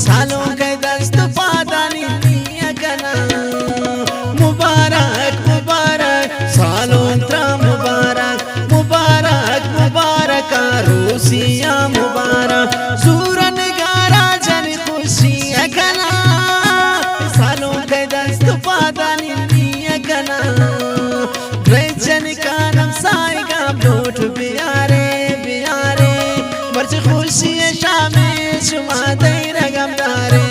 सालों के दस्त पादानी दिया कना मुबारक मुबारक सालों त्रा मुबारक मुबारक मुबारक रोसिया मुबारक सूरन गारा जन खुशी कना सालों के दस्त पादानी दिया कना जन का नम साई का ब्लोट बियारे बियारे मर्ज खुशी शामे शुमा दिरगम दारे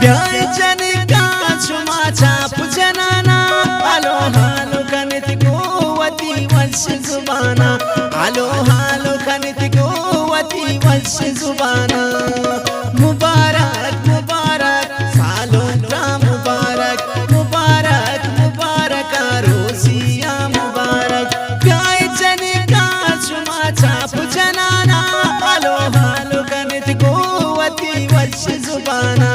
ब्याय जनिका शुमा चाप जनाना आलो हालो कनित गोवती वंश जुबाना आलो हालो कनित गोवती वंश जुबाना मुबारक मुबारक सालों त्रा मुबारक मुबारक मुबारक रोसिया मुबारक ब्याय जनिका शुमा चाप जनाना आलो हालो कनित गोवती वंश जुबाना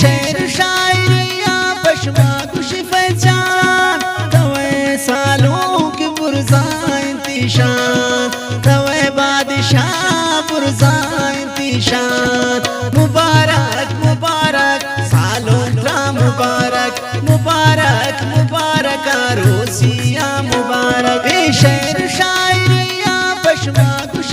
शेर शायरिया पशमा कुश पहचान तवे सालों की पुरजा इंतिशान तवे बादशाह पुरजा इंतिशान मुबारक मुबारक सालों त्रा मुबारक मुबारक मुबारक रोसिया मुबारक शेर शायरिया पशमा कुश